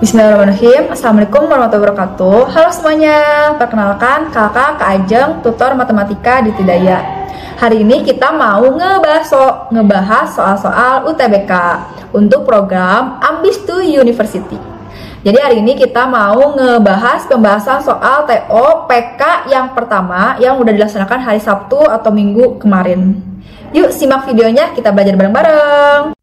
Bismillahirrahmanirrahim. Assalamualaikum warahmatullahi wabarakatuh. Halo semuanya, perkenalkan kakak Kak Ajeng, tutor matematika di Tidaya. Hari ini kita mau ngebahas soal-soal UTBK untuk program Ambis to University. Jadi hari ini kita mau ngebahas pembahasan soal TO PK yang pertama yang udah dilaksanakan hari Sabtu atau Minggu kemarin. Yuk simak videonya, kita belajar bareng-bareng.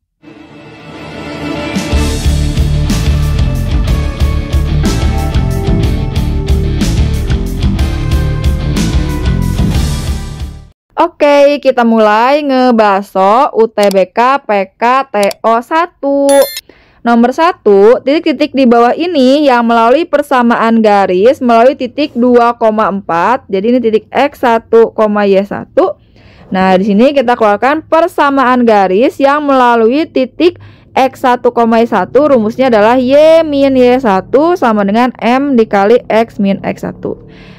Oke, kita mulai ngebahas UTBK PK TO 1. Nomor 1, titik-titik di bawah ini yang melalui persamaan garis melalui titik 2,4. Jadi ini titik X1, Y1. Nah, di sini kita keluarkan persamaan garis yang melalui titik X1, Y1. Rumusnya adalah Y min Y1 sama dengan M dikali X min X1.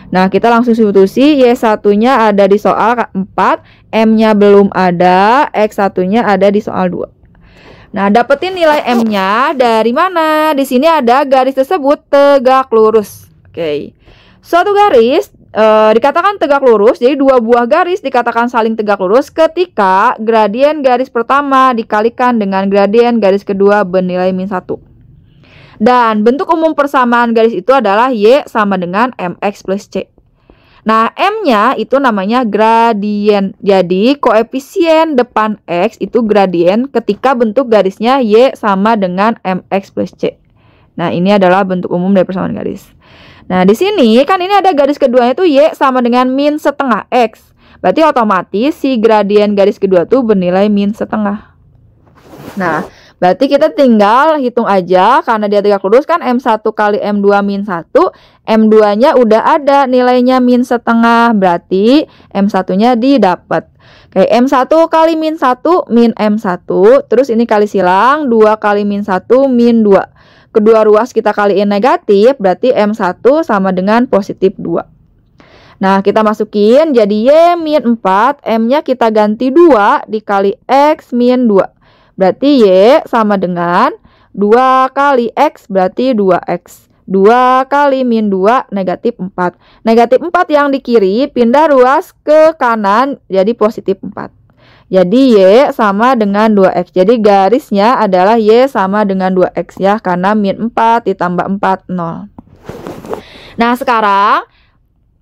Nah, kita langsung substitusi. Y1-nya ada di soal 4, M-nya belum ada, X1-nya ada di soal 2. Nah, dapetin nilai M-nya dari mana? Di sini ada garis tersebut tegak lurus. Oke. Suatu garis dikatakan tegak lurus, jadi dua buah garis dikatakan saling tegak lurus ketika gradien garis pertama dikalikan dengan gradien garis kedua bernilai min 1. Dan bentuk umum persamaan garis itu adalah Y sama dengan MX plus C. Nah, M-nya itu namanya gradien. Jadi, koefisien depan X itu gradien ketika bentuk garisnya Y sama dengan MX plus C. Nah, ini adalah bentuk umum dari persamaan garis. Nah, di sini kan ini ada garis keduanya itu Y sama dengan min setengah X. Berarti otomatis si gradien garis kedua tuh bernilai min setengah. Nah, berarti kita tinggal hitung aja karena dia tegak lurus kan M1 kali M2 min 1. M2-nya udah ada nilainya min setengah. Berarti M1-nya didapat. Kayak M1 kali min 1 min M1. Terus ini kali silang 2 kali min 1 min 2. Kedua ruas kita kaliin negatif. Berarti M1 sama dengan positif 2. Nah, kita masukin jadi Y min 4. M-nya kita ganti 2 dikali X min 2. Berarti Y sama dengan 2 kali X berarti 2X. 2 kali min 2 negatif 4. Negatif 4 yang di kiri pindah ruas ke kanan jadi positif 4. Jadi Y sama dengan 2X. Jadi garisnya adalah Y sama dengan 2X ya. Karena min 4 ditambah 4, 0. Nah, sekarang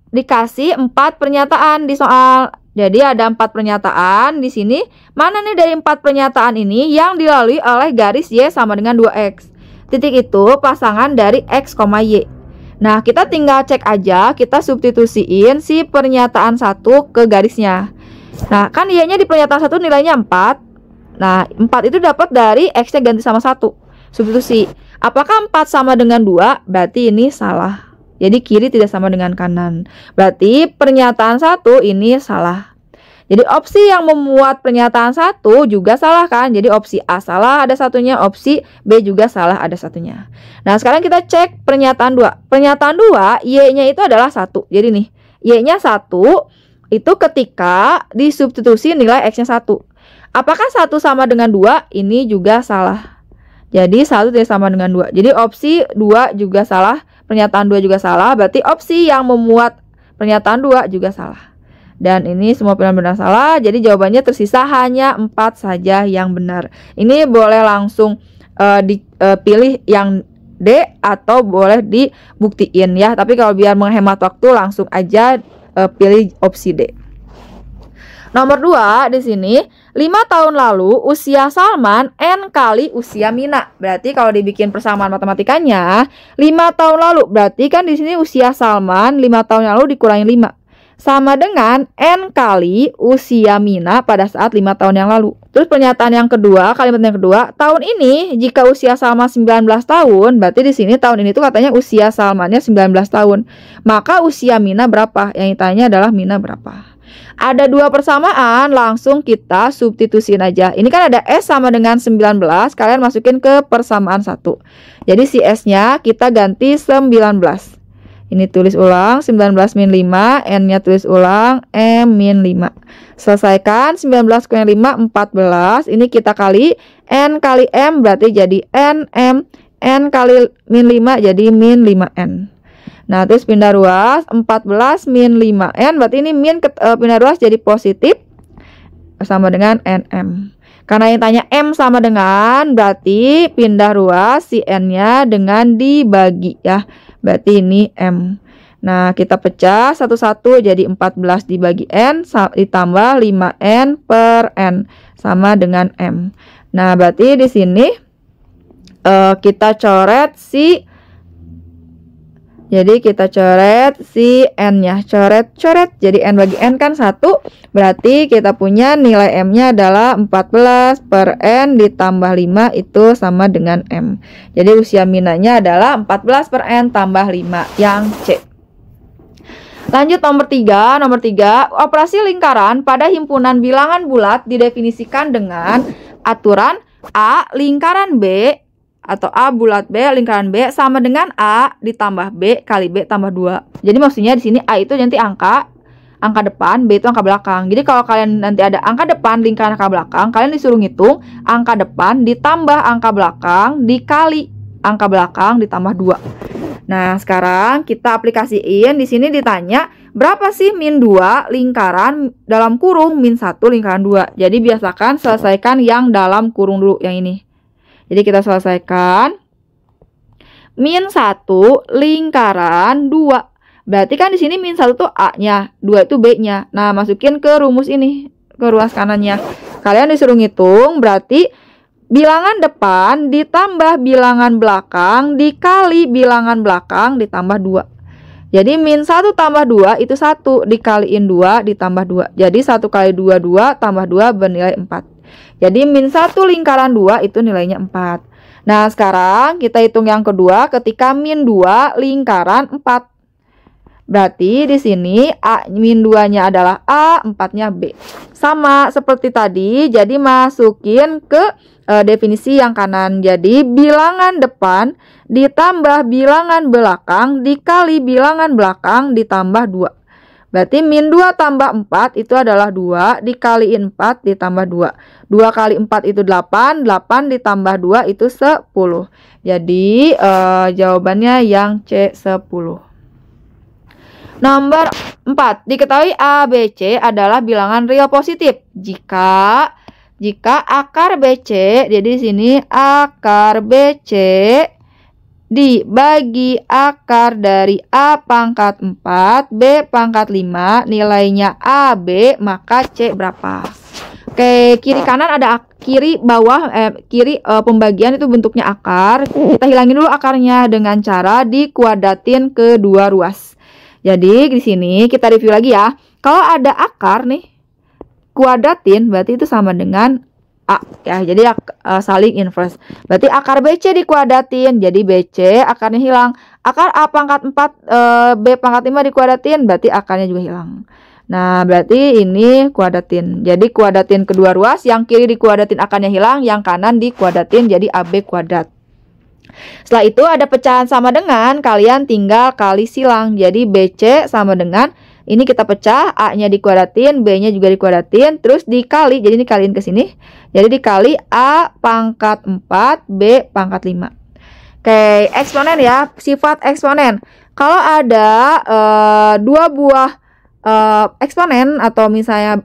dikasih 4 pernyataan di soal. Jadi ada 4 pernyataan di sini. Mana nih dari 4 pernyataan ini yang dilalui oleh garis Y sama dengan 2X? Titik itu pasangan dari X, Y. Nah, kita tinggal cek aja, kita substitusiin si pernyataan 1 ke garisnya. Nah, kan Y-nya di pernyataan 1 nilainya 4. Nah, 4 itu dapat dari X-nya ganti sama 1. Substitusi. Apakah 4 sama dengan 2? Berarti ini salah. Jadi kiri tidak sama dengan kanan. Berarti pernyataan 1 ini salah. Jadi opsi yang memuat pernyataan 1 juga salah kan? Jadi opsi A salah ada satunya, opsi B juga salah ada satunya. Nah, sekarang kita cek pernyataan 2. Pernyataan 2 Y-nya itu adalah 1. Jadi nih, Y-nya 1 itu ketika disubstitusi nilai X-nya 1. Apakah 1 sama dengan 2? Ini juga salah. Jadi 1 tidak sama dengan 2. Jadi opsi 2 juga salah. Pernyataan 2 juga salah, berarti opsi yang memuat pernyataan 2 juga salah. Dan ini semua pilihan benar salah, jadi jawabannya tersisa hanya 4 saja yang benar. Ini boleh langsung dipilih yang D atau boleh dibuktiin ya. Tapi kalau biar menghemat waktu langsung aja pilih opsi D. Nomor 2 di sini, 5 tahun lalu usia Salman N kali usia Mina. Berarti kalau dibikin persamaan matematikanya, 5 tahun lalu berarti kan di sini usia Salman 5 tahun lalu dikurangi 5. Sama dengan N kali usia Mina pada saat 5 tahun yang lalu. Terus pernyataan yang kedua, kalimat yang kedua, tahun ini jika usia Salman 19 tahun, berarti di sini tahun ini tuh katanya usia Salmannya 19 tahun. Maka usia Mina berapa? Yang ditanya adalah Mina berapa? Ada 2 persamaan, langsung kita substitusiin aja. Ini kan ada S sama dengan 19, kalian masukin ke persamaan 1. Jadi si S-nya kita ganti 19. Ini tulis ulang 19 min 5, N-nya tulis ulang M min 5. Selesaikan 19 kurang 5, 14. Ini kita kali N kali M berarti jadi NM N kali min 5 jadi min 5N. Nah, terus pindah ruas 14 min 5N, berarti ini min pindah ruas jadi positif sama dengan NM. Karena yang tanya M sama dengan, berarti pindah ruas si N-nya dengan dibagi ya. Berarti ini M. Nah, kita pecah satu-satu jadi 14 dibagi N ditambah 5N per N sama dengan M. Nah, berarti di sini kita coret si N-nya, coret. Jadi N bagi N kan 1, berarti kita punya nilai M-nya adalah 14 per N ditambah 5 itu sama dengan M. Jadi usia minanya adalah 14 per N tambah 5 yang C. Lanjut nomor 3, operasi lingkaran pada himpunan bilangan bulat didefinisikan dengan aturan A lingkaran B atau A bulat B lingkaran B sama dengan A ditambah B kali B tambah 2. Jadi maksudnya di sini A itu nanti angka depan, B itu angka belakang. Jadi kalau kalian nanti ada angka depan lingkaran angka belakang, kalian disuruh ngitung angka depan ditambah angka belakang dikali angka belakang ditambah 2. Nah, sekarang kita aplikasiin. Di sini ditanya berapa sih min 2 lingkaran dalam kurung min 1 lingkaran 2. Jadi biasakan selesaikan yang dalam kurung dulu yang ini. Jadi kita selesaikan min 1 lingkaran 2. Berarti kan di sini min 1 tuh A-nya, 2 itu B-nya. Nah, masukin ke rumus ini, ke ruas kanannya. Kalian disuruh ngitung, berarti bilangan depan ditambah bilangan belakang dikali bilangan belakang ditambah 2. Jadi min 1 tambah 2 itu 1 dikaliin 2 ditambah 2. Jadi 1 kali 2, 2 tambah 2 bernilai 4. Jadi min 1 lingkaran 2 itu nilainya 4. Nah, sekarang kita hitung yang kedua ketika min 2 lingkaran 4. Berarti di sini A min 2-nya adalah A, 4-nya B. Sama seperti tadi, jadi masukin ke definisi yang kanan. Jadi bilangan depan ditambah bilangan belakang dikali bilangan belakang ditambah 2. Berarti min 2 tambah 4 itu adalah 2 dikaliin 4 ditambah 2. 2 kali 4 itu 8, 8 ditambah 2 itu 10. Jadi jawabannya yang C 10. Nomor 4, diketahui A, B, C adalah bilangan real positif jika akar BC, jadi di sini akar BC dibagi akar dari A pangkat 4, B pangkat 5, nilainya AB, maka C berapa? Oke, kiri kanan ada kiri bawah, kiri pembagian itu bentuknya akar. Kita hilangin dulu akarnya dengan cara dikuadratin ke dua ruas. Jadi di sini kita review lagi ya. Kalau ada akar nih, kuadratin berarti itu sama dengan A ya, jadi saling inverse. Berarti akar BC dikuadratin, jadi BC akarnya hilang. Akar A pangkat 4 B pangkat 5 dikuadratin, berarti akarnya juga hilang. Nah, berarti ini kuadratin. Jadi kuadratin kedua ruas, yang kiri dikuadratin akarnya hilang, yang kanan dikuadratin jadi AB kuadrat. Setelah itu ada pecahan sama dengan, kalian tinggal kali silang. Jadi BC sama dengan, ini kita pecah, A-nya dikuadratin, B-nya juga dikuadratin, terus dikali, jadi ini kaliin ke sini. Jadi dikali A pangkat 4, B pangkat 5. Oke, eksponen ya, sifat eksponen. Kalau ada dua buah eksponen atau misalnya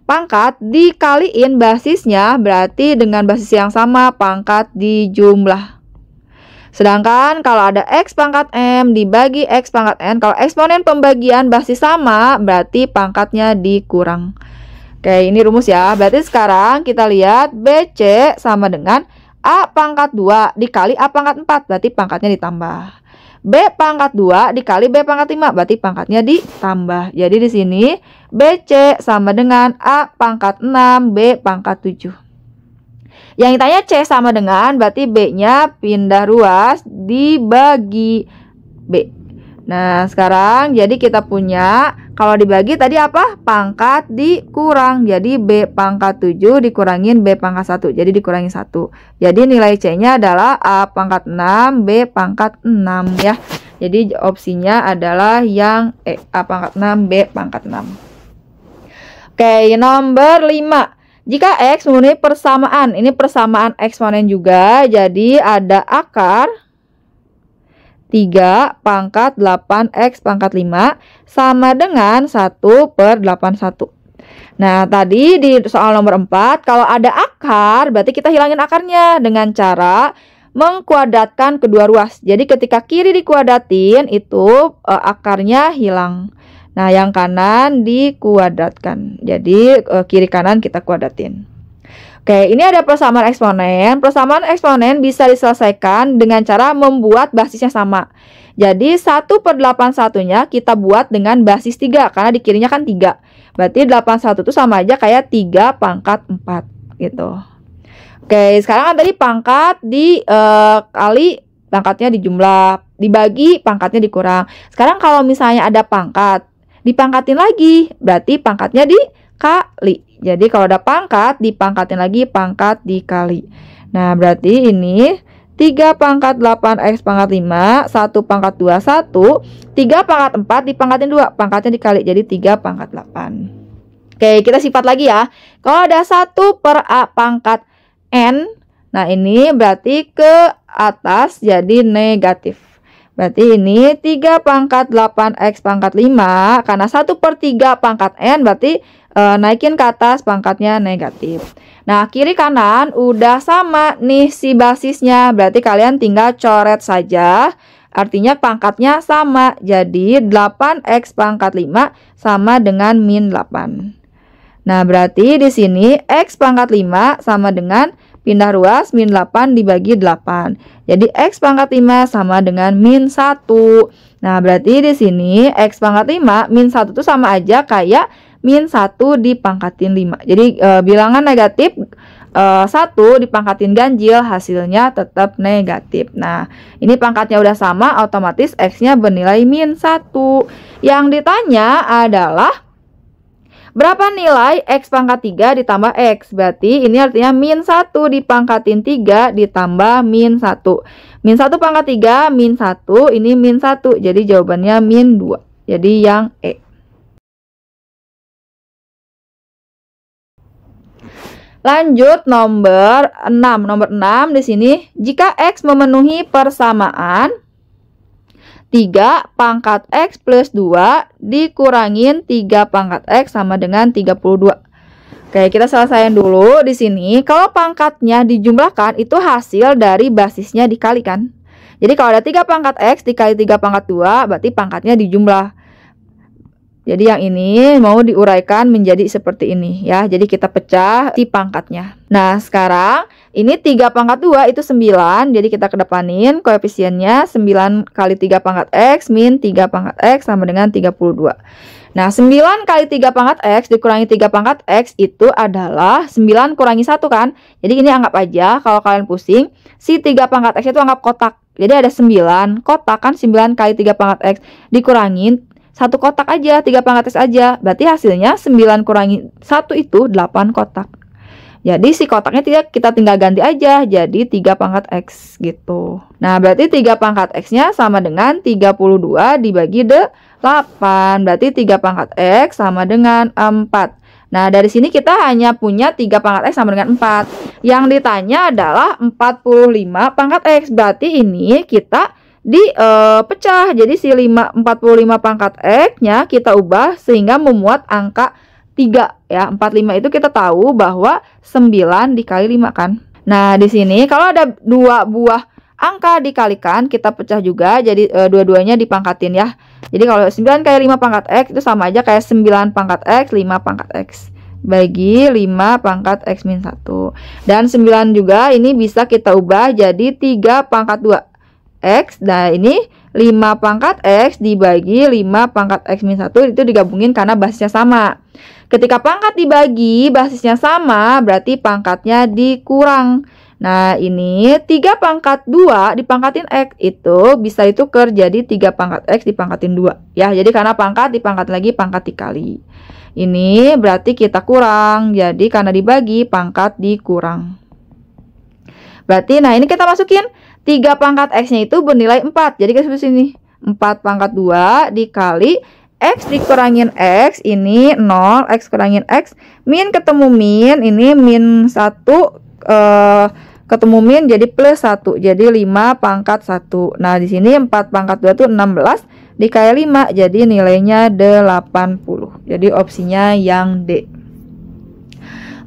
pangkat dikaliin basisnya, berarti dengan basis yang sama pangkat dijumlah. Sedangkan kalau ada X pangkat M dibagi X pangkat N, kalau eksponen pembagian basis sama, berarti pangkatnya dikurang. Oke, ini rumus ya. Berarti sekarang kita lihat BC sama dengan A pangkat 2 dikali A pangkat 4, berarti pangkatnya ditambah. B pangkat 2 dikali B pangkat 5, berarti pangkatnya ditambah. Jadi di sini BC sama dengan A pangkat 6, B pangkat 7. Yang ditanya C sama dengan, berarti B-nya pindah ruas dibagi B. Nah, sekarang jadi kita punya, kalau dibagi tadi apa? Pangkat dikurang. Jadi B pangkat 7 dikurangin B pangkat 1. Jadi dikurangi 1. Jadi nilai C-nya adalah A pangkat 6, B pangkat 6 ya. Jadi opsinya adalah yang A pangkat 6, B pangkat 6. Oke, nomor 5. Jika X memenuhi persamaan, ini persamaan eksponen juga, jadi ada akar 3 pangkat 8X pangkat 5 sama dengan 1/81. Nah, tadi di soal nomor 4, kalau ada akar, berarti kita hilangin akarnya dengan cara mengkuadratkan kedua ruas. Jadi ketika kiri dikuadratin, itu akarnya hilang. Nah, yang kanan dikuadratkan. Jadi kiri kanan kita kuadratin. Oke, ini ada persamaan eksponen. Persamaan eksponen bisa diselesaikan dengan cara membuat basisnya sama. Jadi 1/81-nya kita buat dengan basis 3, karena di kirinya kan 3. Berarti 81 itu sama aja kayak 3 pangkat 4 gitu. Oke, sekarang kan tadi pangkat dikali pangkatnya dijumlah, dibagi pangkatnya dikurang. Sekarang kalau misalnya ada pangkat, dipangkatin lagi, berarti pangkatnya dikali. Jadi kalau ada pangkat, dipangkatin lagi, pangkat dikali. Nah, berarti ini 3 pangkat 8X pangkat 5, 1 pangkat 21, 3 pangkat 4 dipangkatin 2, pangkatnya dikali, jadi 3 pangkat 8. Oke, kita sifat lagi ya. Kalau ada 1/A pangkat N, nah ini berarti ke atas jadi negatif. Berarti ini 3 pangkat 8X pangkat 5, karena 1/3 pangkat N berarti naikin ke atas pangkatnya negatif. Nah, kiri kanan udah sama nih si basisnya, berarti kalian tinggal coret saja. Artinya pangkatnya sama, jadi 8X pangkat 5 sama dengan min 8. Nah, berarti di sini X pangkat 5 sama dengan pindah ruas min 8 dibagi 8. Jadi X pangkat 5 sama dengan min 1. Nah, berarti di sini X pangkat 5 min 1 itu sama aja kayak min 1 dipangkatin 5. Jadi bilangan negatif 1 dipangkatin ganjil, hasilnya tetap negatif. Nah, ini pangkatnya udah sama, otomatis X-nya bernilai min 1. Yang ditanya adalah berapa nilai X pangkat 3 ditambah X? Berarti ini artinya min 1 dipangkatin 3 ditambah min 1. Min 1 pangkat 3, min 1, ini min 1. Jadi jawabannya min 2. Jadi yang E. Lanjut nomor 6. Nomor 6 di sini, jika X memenuhi persamaan 3 pangkat X plus 2 dikurangin 3 pangkat X sama dengan 32. Oke, kita selesaikan dulu di sini. Kalau pangkatnya dijumlahkan, itu hasil dari basisnya dikalikan. Jadi kalau ada 3 pangkat X dikali 3 pangkat 2, berarti pangkatnya dijumlah. Jadi yang ini mau diuraikan menjadi seperti ini ya. Jadi kita pecah si pangkatnya. Nah, sekarang ini 3 pangkat 2 itu 9. Jadi kita kedepanin koefisiennya 9 kali 3 pangkat X min 3 pangkat X sama dengan 32. Nah, 9 kali 3 pangkat X dikurangi 3 pangkat X itu adalah 9 kurangi 1 kan. Jadi ini anggap aja kalau kalian pusing, si 3 pangkat X itu anggap kotak. Jadi ada 9 kotak kan, 9 kali 3 pangkat X dikurangin 1 kotak aja, 3 pangkat X aja. Berarti hasilnya 9 kurangi 1 itu 8 kotak. Jadi si kotaknya kita tinggal ganti aja jadi 3 pangkat X gitu. Nah, berarti 3 pangkat X-nya sama dengan 32 dibagi 8. Berarti 3 pangkat X sama dengan 4. Nah, dari sini kita hanya punya 3 pangkat X sama dengan 4. Yang ditanya adalah 45 pangkat X. Berarti ini kita dipecah. Jadi si 45 pangkat X-nya kita ubah sehingga memuat angka 3 ya. 45 itu kita tahu bahwa 9 dikali 5 kan. Nah, di sini kalau ada 2 buah angka dikalikan, kita pecah juga. Jadi dua-duanya dipangkatin ya. Jadi kalau 9 kali 5 pangkat X itu sama aja kayak 9 pangkat X, 5 pangkat X. Bagi 5 pangkat X min 1. Dan 9 juga ini bisa kita ubah jadi 3 pangkat 2 X. Nah, ini 5 pangkat X dibagi 5 pangkat X min 1 itu digabungin karena basisnya sama. Ketika pangkat dibagi basisnya sama, berarti pangkatnya dikurang. Nah, ini 3 pangkat 2 dipangkatin X itu bisa ditukar jadi 3 pangkat X dipangkatin 2 ya. Jadi karena pangkat dipangkat lagi, pangkat dikali. Ini berarti kita kurang. Jadi karena dibagi, pangkat dikurang. Berarti nah ini kita masukin 3 pangkat X-nya itu bernilai 4. Jadi kita sebut sini 4 pangkat 2 dikali X dikurangin X ini 0, X kurangin X, min ketemu min, ini min 1 ketemu min jadi plus 1, jadi 5 pangkat 1. Nah, di sini 4 pangkat 2 itu 16 dikali 5, jadi nilainya 80. Jadi opsinya yang D.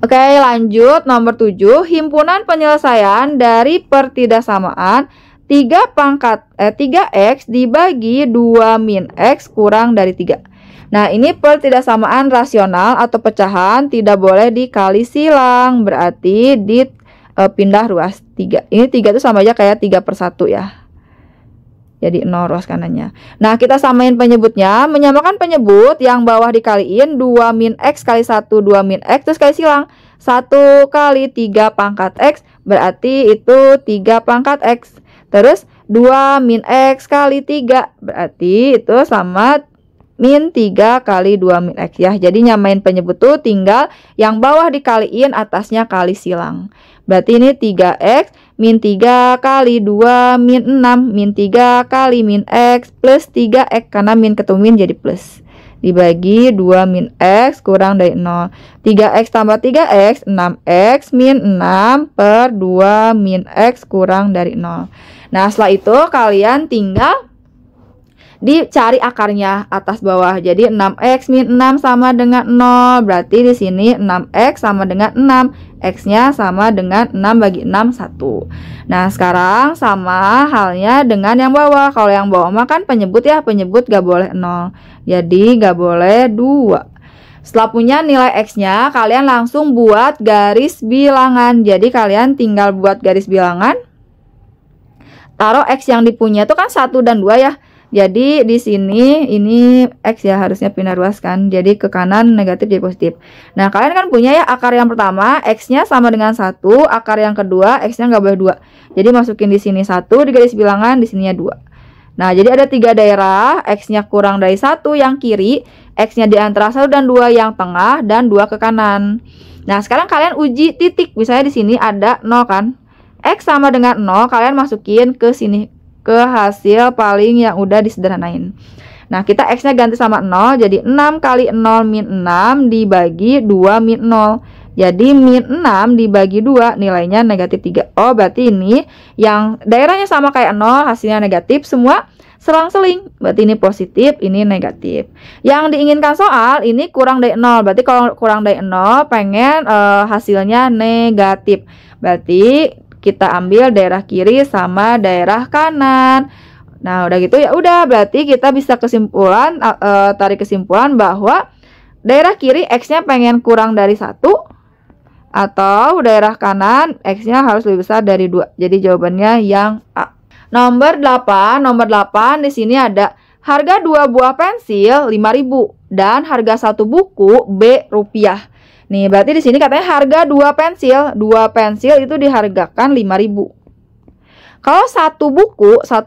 Oke, lanjut nomor 7, himpunan penyelesaian dari pertidaksamaan 3x dibagi 2 min X kurang dari 3. Nah, ini pertidaksamaan rasional atau pecahan, tidak boleh dikali silang, berarti pindah ruas 3. Ini 3 itu sama aja kayak 3/1 ya. Jadi 0 ruas kanannya. Nah, kita samain penyebutnya. Menyamakan penyebut yang bawah dikaliin 2 min X kali 1, 2 min X, terus kali silang. 1 kali 3 pangkat X, berarti itu 3 pangkat X. Terus 2 min X kali 3, berarti itu sama min 3 kali 2 min X ya. Jadi nyamain penyebut tuh tinggal yang bawah dikaliin, atasnya kali silang. Berarti ini 3x min 3 kali 2 min 6 min 3 kali min X plus 3x, karena min ketemu min jadi plus, dibagi 2 min X kurang dari 0. 3x tambah 3x 6x min 6 per 2 min X kurang dari 0. Nah, setelah itu kalian tinggal dicari akarnya atas bawah. Jadi 6x min 6 sama dengan 0. Berarti di sini 6x sama dengan 6. X-nya sama dengan 6 bagi 6, 1. Nah, sekarang sama halnya dengan yang bawah. Kalau yang bawah mah kan penyebut ya, penyebut gak boleh 0. Jadi gak boleh 2. Setelah punya nilai X-nya, kalian langsung buat garis bilangan. Jadi kalian tinggal buat garis bilangan. Taruh X yang dipunya itu kan 1 dan 2 ya. Jadi di sini ini X ya, harusnya pindah ruas kan. Jadi ke kanan negatif jadi positif. Nah, kalian kan punya ya akar yang pertama X-nya sama dengan 1, akar yang kedua X-nya nggak boleh 2. Jadi masukin di sini 1 di garis bilangan, di sininya 2. Nah, jadi ada 3 daerah, X-nya kurang dari 1 yang kiri, X-nya di antara 1 dan 2 yang tengah, dan 2 ke kanan. Nah, sekarang kalian uji titik. Misalnya di sini ada 0 kan. X sama dengan 0, kalian masukin ke sini, ke hasil paling yang udah disederhanain. Nah, kita X-nya ganti sama 0, jadi 6 kali 0 min 6 dibagi 2 min 0. Jadi min 6 dibagi 2 nilainya negatif 3. Oh, berarti ini yang daerahnya sama kayak 0, hasilnya negatif, semua selang-seling. Berarti ini positif, ini negatif. Yang diinginkan soal ini kurang dari 0. Berarti kalau kurang dari 0 pengen hasilnya negatif. Berarti kita ambil daerah kiri sama daerah kanan. Nah, udah gitu ya udah, berarti kita bisa kesimpulan tarik kesimpulan bahwa daerah kiri X-nya pengen kurang dari 1, atau daerah kanan X-nya harus lebih besar dari 2. Jadi jawabannya yang A. Nomor 8 di sini ada harga 2 buah pensil 5.000 dan harga 1 buku B rupiah. Nih, berarti di sini katanya harga 2 pensil. 2 pensil itu dihargakan 5.000. Kalau satu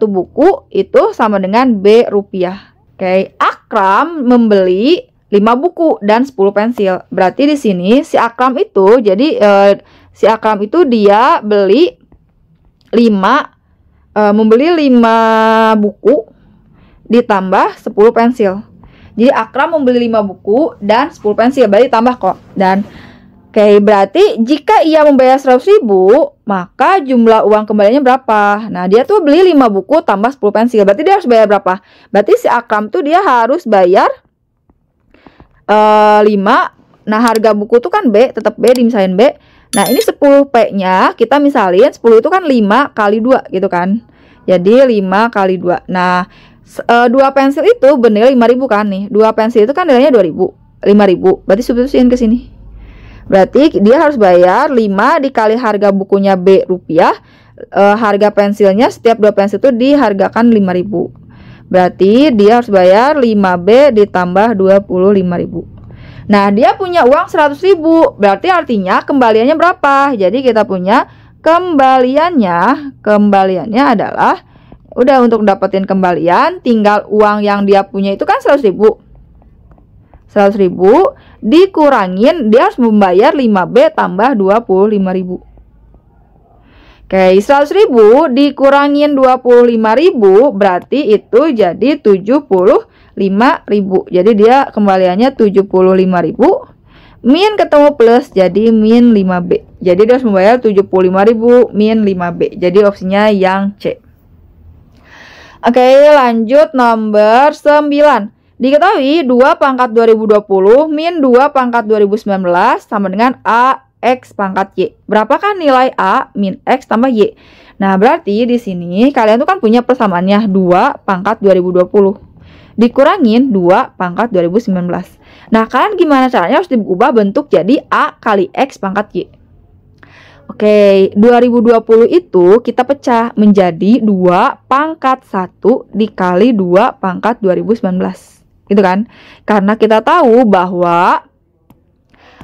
buku itu sama dengan B rupiah. Oke, Akram membeli 5 buku dan 10 pensil. Berarti di sini si Akram itu si Akram itu dia beli 5 buku ditambah 10 pensil. Jadi Akram membeli 5 buku dan 10 pensil, berarti tambah kok. Dan oke, berarti jika ia membayar 100.000, maka jumlah uang kembaliannya berapa? Nah, dia tuh beli 5 buku tambah 10 pensil. Berarti dia harus bayar berapa? Berarti si Akram tuh dia harus bayar 5. Nah, harga buku tuh kan B, tetap B, dimisalin B. Nah, ini 10P-nya kita misalin 10 itu kan 5 kali 2 gitu kan. Jadi 5 kali 2. Nah, 2 pensil itu bernilai 5.000 kan nih. 2 pensil itu kan nilainya 5.000. Berarti substitusiin ke sini. Berarti dia harus bayar 5 dikali harga bukunya B rupiah. Harga pensilnya setiap 2 pensil itu dihargakan 5.000. Berarti dia harus bayar 5B ditambah 25.000. Nah, dia punya uang 100.000. Berarti artinya kembaliannya berapa? Jadi kita punya kembaliannya adalah, udah, untuk dapetin kembalian tinggal uang yang dia punya itu kan 100.000. 100.000 dikurangin dia harus membayar 5B tambah 25.000. Oke, 100.000 dikurangin 25.000 berarti itu jadi 75.000. 5.000. Jadi dia kembaliannya 75.000. Min ketemu plus, jadi min 5B. Jadi dia harus membayar 75.000 min 5B. Jadi opsinya yang C. Oke, lanjut nomor 9. Diketahui 2 pangkat 2020 min 2 pangkat 2019 sama dengan A X pangkat Y. Berapakah nilai A min X tambah Y? Nah, berarti di sini kalian tuh kan punya persamaannya 2 pangkat 2020 dikurangin 2 pangkat 2019. Nah, kalian gimana caranya? Harus diubah bentuk jadi A kali X pangkat Y. Oke, 2020 itu kita pecah menjadi 2 pangkat 1 dikali 2 pangkat 2019. Gitu kan? Karena kita tahu bahwa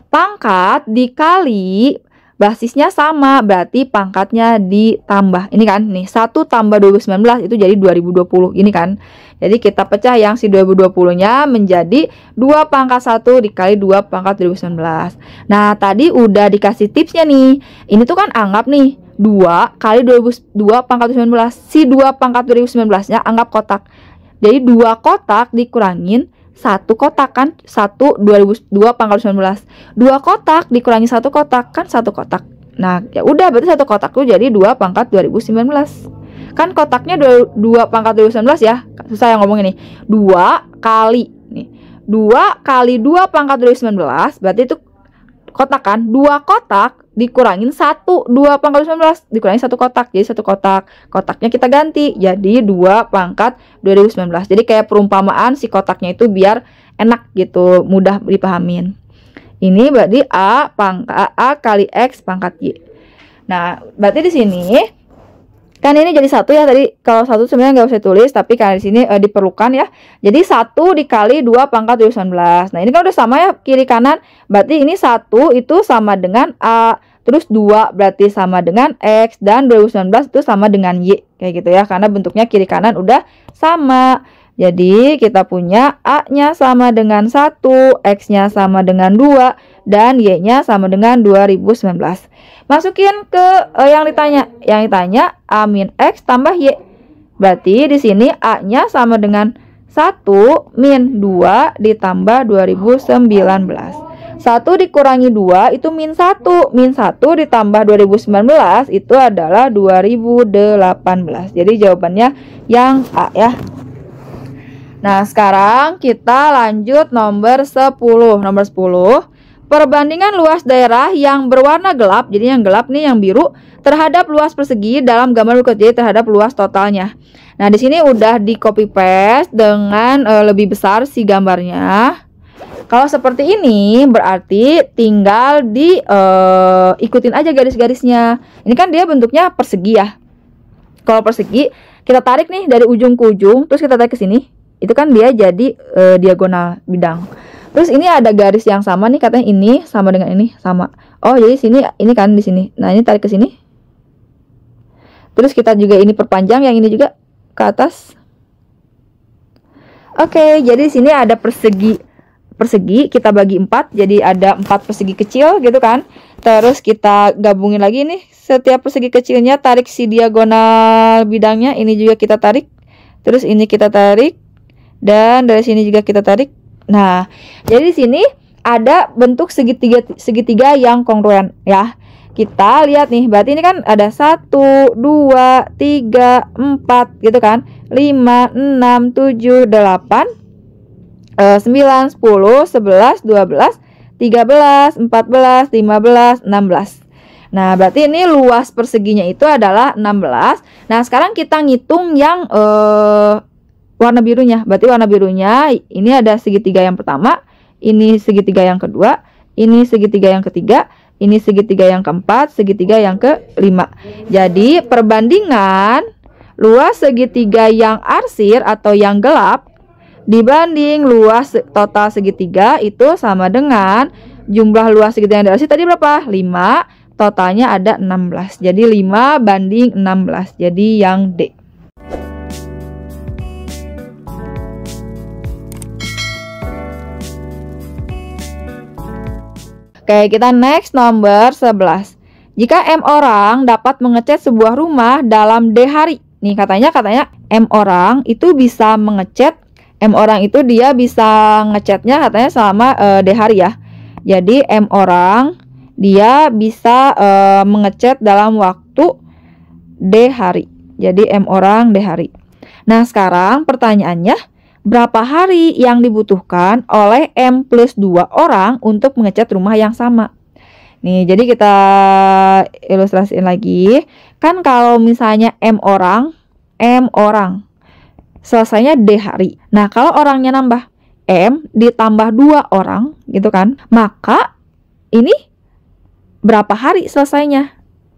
pangkat dikali basisnya sama, berarti pangkatnya ditambah. Ini kan, nih 1 tambah 2019 itu jadi 2020. Ini kan. Jadi kita pecah yang si 2020-nya menjadi 2 pangkat 1 dikali 2 pangkat 2019. Nah, tadi udah dikasih tipsnya nih. Ini tuh kan anggap nih 2 kali 2 pangkat 2019. Si 2 pangkat 2019-nya anggap kotak. Jadi 2 kotak dikurangin 1 kotak kan, 2 pangkat 19. 2 kotak dikurangi 1 kotak kan 1 kotak. Nah, ya udah berarti 1 kotak tuh jadi 2 pangkat 2019. Kan kotaknya 2 pangkat 2019 ya. Susah yang ngomong ini. 2 kali nih. 2 kali 2 pangkat 2019 berarti itu kotak kan. 2 kotak dikurangin 1, 2 pangkat 2019 dikurangi 1 kotak, jadi 1 kotak. Kotaknya kita ganti jadi 2 pangkat 2019. Jadi kayak perumpamaan si kotaknya itu biar enak gitu, mudah dipahamin. Ini berarti A kali X pangkat Y. Nah, berarti di sini kan ini jadi 1 ya, tadi kalau 1 sebenarnya nggak usah tulis, tapi karena di sini diperlukan ya. Jadi 1 dikali 2 pangkat 2019. Nah, ini kan udah sama ya kiri kanan. Berarti ini 1 itu sama dengan A, terus 2 berarti sama dengan X, dan 2019 itu sama dengan Y. Kayak gitu ya, karena bentuknya kiri kanan udah sama. Jadi kita punya A-nya sama dengan 1, X-nya sama dengan 2, dan Y-nya sama dengan 2019. Masukin ke yang ditanya. Yang ditanya A min X tambah Y. Berarti di sini A-nya sama dengan 1 min 2 ditambah 2019. 1 dikurangi 2 itu min 1. Min 1 ditambah 2019 itu adalah 2018. Jadi jawabannya yang A ya. Nah, sekarang kita lanjut nomor 10. Nomor 10. Perbandingan luas daerah yang berwarna gelap, jadi yang gelap nih yang biru, terhadap luas persegi dalam gambar berikut, jadi terhadap luas totalnya. Nah, di sini udah di copy paste dengan lebih besar si gambarnya. Kalau seperti ini berarti tinggal ikutin aja garis-garisnya. Ini kan dia bentuknya persegi ya. Kalau persegi kita tarik nih dari ujung ke ujung, terus kita tarik ke sini. Itu kan dia jadi diagonal bidang. Terus ini ada garis yang sama nih, katanya ini sama dengan ini sama. Oh, jadi sini ini kan di sini. Nah, ini tarik ke sini. Terus kita juga ini perpanjang, yang ini juga ke atas. Oke, jadi sini ada persegi. Persegi kita bagi 4, jadi ada 4 persegi kecil gitu kan. Terus kita gabungin lagi nih, setiap persegi kecilnya tarik si diagonal bidangnya, ini juga kita tarik. Terus ini kita tarik, dan dari sini juga kita tarik. Nah, jadi di sini ada bentuk segitiga yang kongruen ya. Kita lihat nih, berarti ini kan ada 1, 2, 3, 4 gitu kan. 5, 6, 7, 8, 9, 10, 11, 12, 13, 14, 15, 16. Nah, berarti ini luas perseginya itu adalah 16. Nah, sekarang kita ngitung yang warna birunya. Berarti warna birunya ini ada segitiga yang pertama, ini segitiga yang kedua, ini segitiga yang ketiga, ini segitiga yang keempat, segitiga yang kelima. Jadi perbandingan luas segitiga yang arsir atau yang gelap dibanding luas total segitiga itu sama dengan jumlah luas segitiga yang arsir tadi berapa? 5, totalnya ada 16. Jadi 5 banding 16. Jadi yang D. Oke, kita next nomor 11. Jika M orang dapat mengecat sebuah rumah dalam D hari. Nih katanya M orang itu bisa mengecat M orang itu dia bisa ngechatnya katanya selama D hari ya. Jadi M orang dia bisa mengechat dalam waktu D hari. Jadi M orang D hari. Nah sekarang pertanyaannya, berapa hari yang dibutuhkan oleh M plus 2 orang untuk mengecat rumah yang sama? Nih, jadi kita ilustrasiin lagi. Kan kalau misalnya M orang selesainya D hari. Nah, kalau orangnya nambah M ditambah 2 orang gitu kan, maka ini berapa hari selesainya?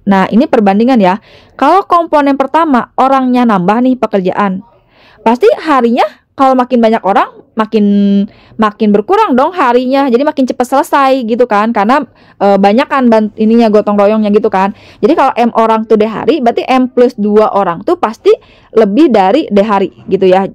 Nah, ini perbandingan ya. Kalau komponen pertama orangnya nambah nih pekerjaan, pasti harinya kalau makin banyak orang makin berkurang dong harinya. Jadi makin cepat selesai gitu kan, karena banyak kan ininya gotong royongnya gitu kan. Jadi kalau M orang tuh D hari, berarti M plus 2 orang tuh pasti lebih dari D hari gitu ya.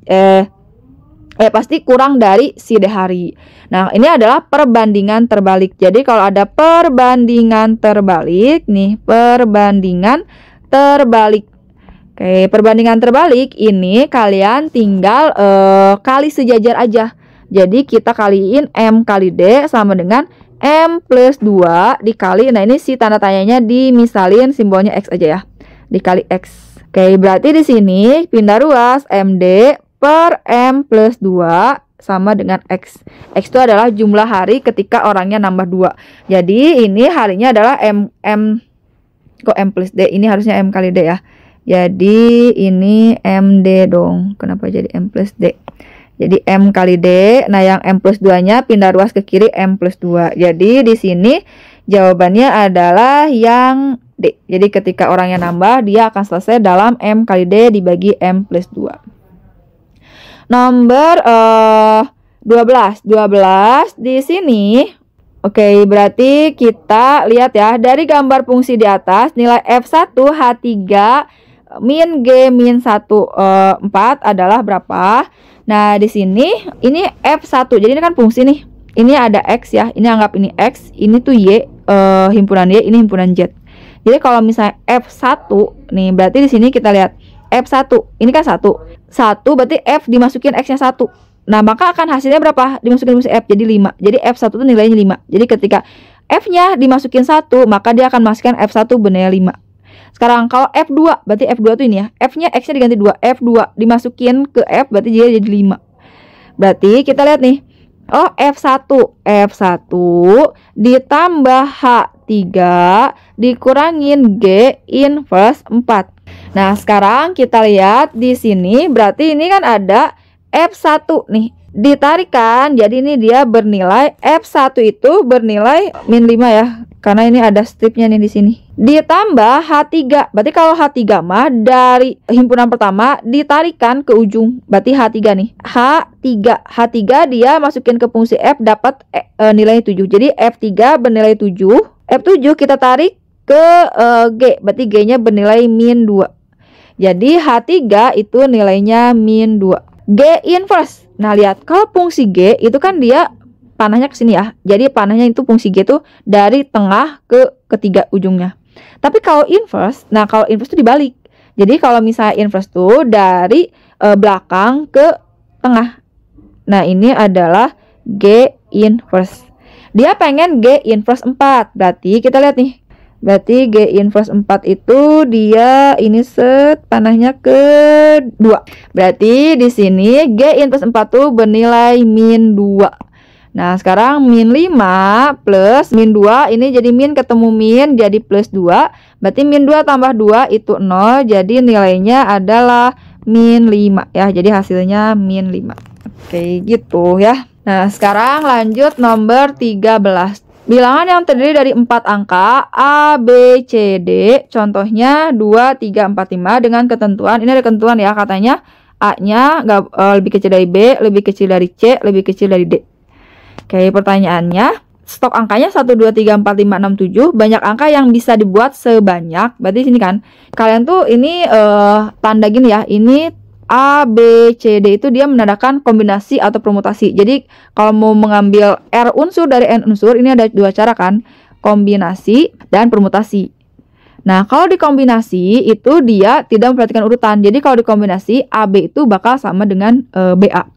Pasti kurang dari si D hari. Nah, ini adalah perbandingan terbalik. Jadi kalau ada perbandingan terbalik nih, perbandingan terbalik. Oke, perbandingan terbalik ini kalian tinggal kali sejajar aja. Jadi kita kaliin M kali D sama dengan M plus 2 dikali, nah ini si tanda tanyanya dimisalin simbolnya X aja ya. Dikali X. Oke, berarti di sini pindah ruas MD per M plus 2 sama dengan X. X itu adalah jumlah hari ketika orangnya nambah 2. Jadi ini harinya adalah M plus D. Ini harusnya M kali D ya. Jadi ini MD dong. Kenapa jadi M plus D? Jadi M kali D. Nah yang M plus 2 nya pindah ruas ke kiri M plus 2. Jadi di sini jawabannya adalah yang D. Jadi ketika orangnya nambah, dia akan selesai dalam M kali D dibagi M plus 2. Nomor 12 di sini. Oke, berarti kita lihat ya, dari gambar fungsi di atas nilai F1 H3 min G min 1 4 adalah berapa? Nah, di sini ini F1. Jadi ini kan fungsi nih. Ini ada X ya. Ini anggap ini X, ini tuh Y, himpunan Y, ini himpunan Z. Jadi kalau misalnya F1 nih, berarti di sini kita lihat F1. Ini kan 1 berarti F dimasukin X-nya 1. Nah, maka akan hasilnya berapa? Dimasukin F jadi 5. Jadi F1 itu nilainya 5. Jadi ketika F-nya dimasukin 1, maka dia akan masukkan F1 bernilai 5. Sekarang kalau F2, berarti F2 itu ini ya. F-nya X-nya diganti 2. F2 dimasukin ke F, berarti dia jadi 5. Berarti kita lihat nih. Oh, F1 ditambah H3 dikurangin G inverse 4. Nah, sekarang kita lihat di sini, berarti ini kan ada F1 nih, ditarikan. Jadi ini dia bernilai F1 itu bernilai min 5 ya. Karena ini ada stripnya nih di sini. Ditambah H3. Berarti kalau H3 mah dari himpunan pertama ditarikan ke ujung. Berarti H3 nih. H3 dia masukin ke fungsi F dapat nilai 7. Jadi F3 bernilai 7. F7 kita tarik ke G. Berarti G-nya bernilai min 2. Jadi H3 itu nilainya min 2. G inverse. Nah, lihat kalau fungsi G itu kan dia panahnya ke sini ya. Jadi panahnya itu fungsi G itu dari tengah ke ketiga ujungnya. Tapi kalau inverse, nah kalau inverse itu dibalik. Jadi kalau misalnya inverse tuh dari belakang ke tengah. Nah, ini adalah G inverse. Dia pengen G inverse 4. Berarti kita lihat nih. Berarti G inverse 4 itu dia ini panahnya ke 2. Berarti di sini G inverse 4 tuh bernilai min 2. Nah, sekarang min 5 plus min 2 ini jadi min ketemu min jadi plus 2. Berarti min 2 tambah 2 itu 0. Jadi nilainya adalah min 5 ya. Jadi hasilnya min 5. Oke, gitu ya. Nah, sekarang lanjut nomor 13. Bilangan yang terdiri dari 4 angka A, B, C, D. Contohnya 2, 3, 4, 5 dengan ketentuan. Ini ada ketentuan ya, katanya A-nya lebih kecil dari B, lebih kecil dari C, lebih kecil dari D. Oke, pertanyaannya, stok angkanya 1, 2, 3, 4, 5, 6, 7. Banyak angka yang bisa dibuat sebanyak. Berarti sini kan, kalian tuh ini tanda gini ya. Ini A, B, C, D itu dia menandakan kombinasi atau permutasi. Jadi kalau mau mengambil R unsur dari N unsur, ini ada 2 cara kan, kombinasi dan permutasi. Nah, kalau dikombinasi itu dia tidak memperhatikan urutan. Jadi kalau dikombinasi AB itu bakal sama dengan BA.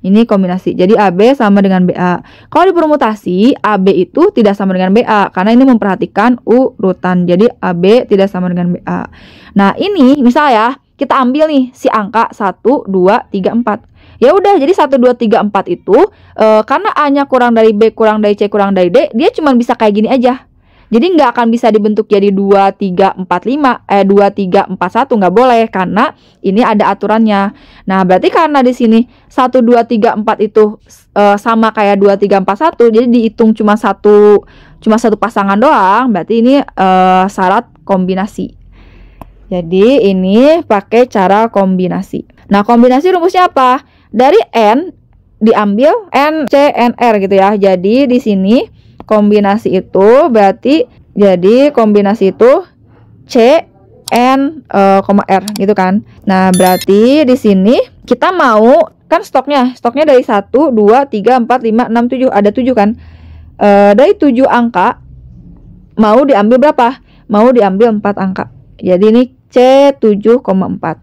Ini kombinasi. Jadi AB sama dengan BA. Kalau dipermutasi, AB itu tidak sama dengan BA karena ini memperhatikan urutan. Jadi AB tidak sama dengan BA. Nah, ini misal ya, kita ambil nih si angka 1, 2, 3, 4. Ya udah, jadi 1, 2, 3, 4 itu karena A-nya kurang dari B, kurang dari C, kurang dari D, dia cuma bisa kayak gini aja. Jadi nggak akan bisa dibentuk jadi 2, 3, 4, 5, 2, 3, 4, 1, nggak boleh karena ini ada aturannya. Nah, berarti karena di sini 1, 2, 3, 4 itu sama kayak 2, 3, 4, 1, jadi dihitung cuma satu pasangan doang, berarti ini syarat kombinasi. Jadi ini pakai cara kombinasi. Nah, kombinasi rumusnya apa? Dari N diambil N, C, N, R gitu ya. Jadi di sini kombinasi itu berarti jadi kombinasi itu C, N, R gitu kan. Nah, berarti di sini kita mau kan stoknya dari 1, 2, 3, 4, 5, 6, 7, ada 7 kan. Dari 7 angka mau diambil berapa? Mau diambil 4 angka. Jadi ini C 7,4.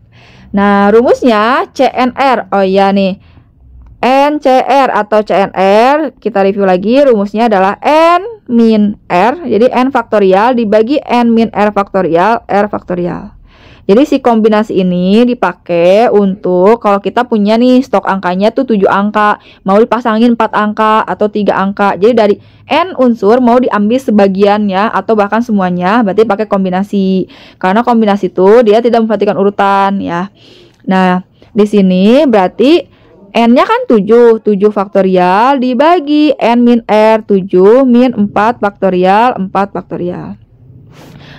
Nah, rumusnya CNR. Oh iya nih. NCR atau CNR, kita review lagi, rumusnya adalah N min R, jadi N faktorial dibagi N min R faktorial, R faktorial. Jadi si kombinasi ini dipakai untuk kalau kita punya nih stok angkanya tuh 7 angka, mau dipasangin 4 angka atau 3 angka. Jadi dari N unsur mau diambil sebagiannya atau bahkan semuanya, berarti pakai kombinasi. Karena kombinasi itu dia tidak memperhatikan urutan ya. Nah, di sini berarti N-nya kan 7 faktorial dibagi N min R, 7 min 4 faktorial, 4 faktorial.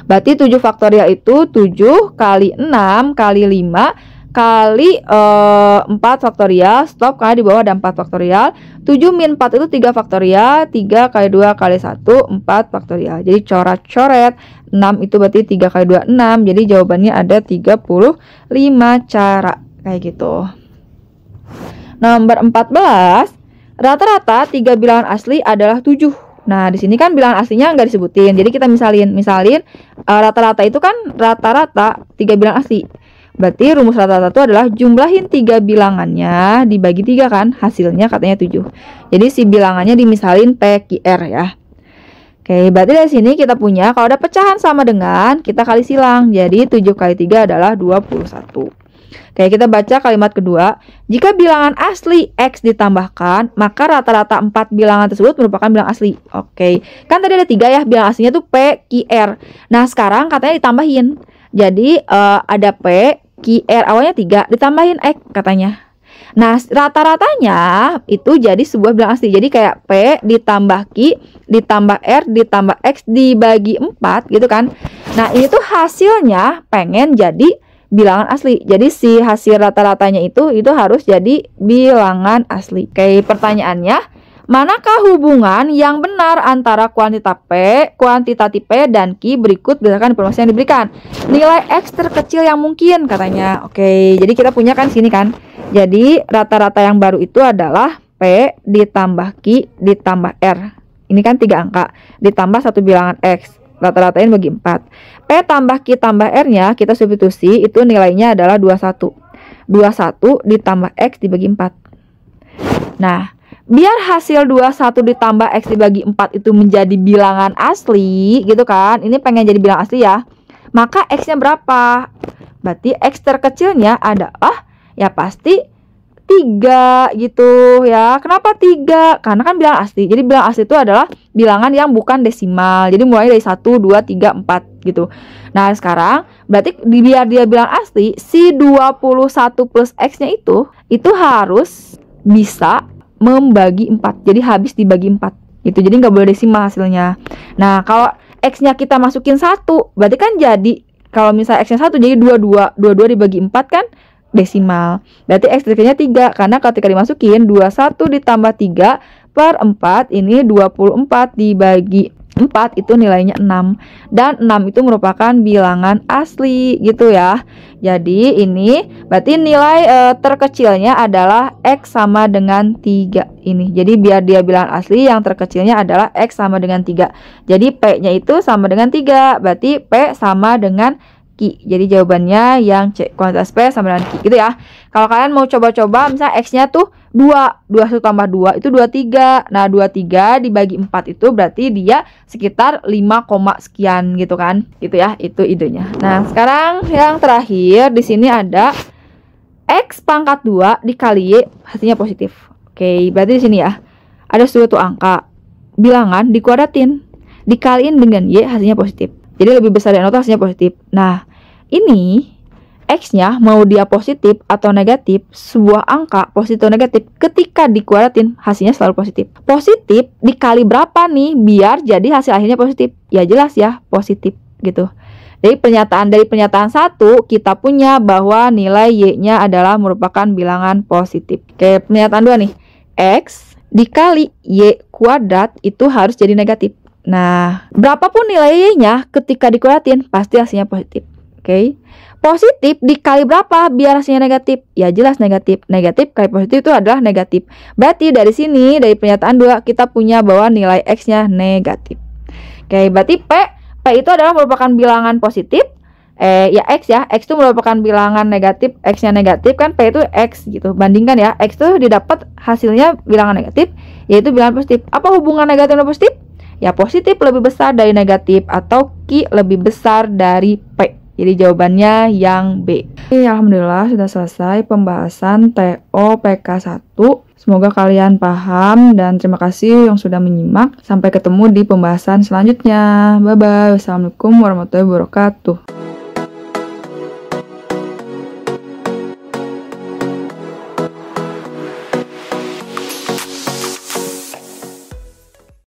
Berarti 7 faktorial itu 7 kali 6 kali 5 kali 4 faktorial, stop karena di bawah ada 4 faktorial. 7 min 4 itu 3 faktorial, 3 kali 2 kali 1, 4 faktorial. Jadi coret-coret, 6 itu berarti 3 kali 2, 6. Jadi jawabannya ada 35 cara, kayak gitu. Nomor 14, rata-rata 3 bilangan asli adalah 7. Nah, di sini kan bilangan aslinya nggak disebutin. Jadi kita misalin rata-rata itu kan rata-rata 3 bilangan asli. Berarti rumus rata-rata itu adalah jumlahin 3 bilangannya dibagi 3 kan, hasilnya katanya 7. Jadi si bilangannya dimisalin PQR ya. Oke, berarti dari sini kita punya kalau ada pecahan sama dengan kita kali silang. Jadi 7 kali 3 adalah 21. Oke, kita baca kalimat kedua. Jika bilangan asli X ditambahkan, maka rata-rata 4 bilangan tersebut merupakan bilangan asli. Oke, kan tadi ada 3 ya, bilangan aslinya tuh P, Q, R. Nah, sekarang katanya ditambahin. Jadi, ada P, Q, R, awalnya 3, ditambahin X katanya. Nah, rata-ratanya itu jadi sebuah bilangan asli. Jadi kayak P ditambah Q, ditambah R, ditambah X, dibagi 4 gitu kan. Nah, ini tuh hasilnya pengen jadi bilangan asli. Jadi si hasil rata-ratanya itu harus jadi bilangan asli. Oke, pertanyaannya, manakah hubungan yang benar antara kuantitatif P dan Q berikut berdasarkan informasi yang diberikan? Nilai X terkecil yang mungkin katanya. Oke, jadi kita punya kan sini kan. Jadi rata-rata yang baru itu adalah P ditambah Q ditambah R. Ini kan 3 angka ditambah satu bilangan X. Rata-ratain bagi 4. P tambah Q tambah R-nya kita substitusi, itu nilainya adalah 21. 21 ditambah X dibagi 4. Nah, biar hasil 21 ditambah X dibagi 4 itu menjadi bilangan asli gitu kan. Ini pengen jadi bilangan asli ya. Maka X-nya berapa? Berarti X terkecilnya adalah ya pasti 3 gitu ya. Kenapa 3? Karena kan bilangan asli. Jadi bilangan asli itu adalah bilangan yang bukan desimal. Jadi mulai dari 1, 2, 3, 4 gitu. Nah, sekarang berarti biar dia bilangan asli, si 21 plus X-nya itu harus bisa membagi 4. Jadi habis dibagi 4 gitu. Jadi nggak boleh desimal hasilnya. Nah, kalau X-nya kita masukin 1, berarti kan jadi kalau misalnya X-nya 1 jadi 22. 22 dibagi 4 kan desimal. Berarti X terkecilnya 3 karena ketika dimasukin 21 ditambah 3 per 4 ini 24 dibagi 4 itu nilainya 6. Dan 6 itu merupakan bilangan asli gitu ya. Jadi ini berarti nilai terkecilnya adalah X sama dengan 3 ini. Jadi biar dia bilangan asli yang terkecilnya adalah X sama dengan 3. Jadi P-nya itu sama dengan 3. Berarti P sama dengan Q. Jadi jawabannya yang C, kuantitas P sama dengan Q gitu ya. Kalau kalian mau coba-coba misalnya X-nya tuh 2, 21 tambah 2 itu 23. Nah, 23 dibagi 4 itu berarti dia sekitar 5, sekian gitu kan. Gitu ya, itu idenya. Nah, sekarang yang terakhir di sini ada X pangkat 2 dikali Y hasilnya positif. Oke, berarti di sini ya ada suatu angka bilangan dikuadratin dikaliin dengan Y hasilnya positif. Jadi lebih besar dari 0 hasilnya positif. Nah, ini X-nya mau dia positif atau negatif, sebuah angka positif atau negatif ketika dikuadratin hasilnya selalu positif. Positif dikali berapa nih biar jadi hasil akhirnya positif? Ya jelas ya, positif gitu. Jadi dari pernyataan 1 kita punya bahwa nilai Y-nya adalah merupakan bilangan positif. Oke, pernyataan 2 nih. X dikali Y kuadrat itu harus jadi negatif. Nah, berapapun nilai Y-nya ketika dikuadratin pasti hasilnya positif. Oke. Positif dikali berapa biar hasilnya negatif? Ya jelas negatif. Negatif kali positif itu adalah negatif. Berarti dari sini, dari pernyataan 2 kita punya bahwa nilai X-nya negatif. Oke, berarti P itu adalah merupakan bilangan positif. Ya X ya, X itu merupakan bilangan negatif, X-nya negatif kan, P itu X gitu. Bandingkan ya, X itu didapat hasilnya bilangan negatif, yaitu bilangan positif. Apa hubungan negatif dan positif? Ya positif lebih besar dari negatif atau Q lebih besar dari P. Jadi jawabannya yang B. Oke, alhamdulillah sudah selesai pembahasan TO PK 1. Semoga kalian paham dan terima kasih yang sudah menyimak. Sampai ketemu di pembahasan selanjutnya. Bye bye. Wassalamualaikum warahmatullahi wabarakatuh.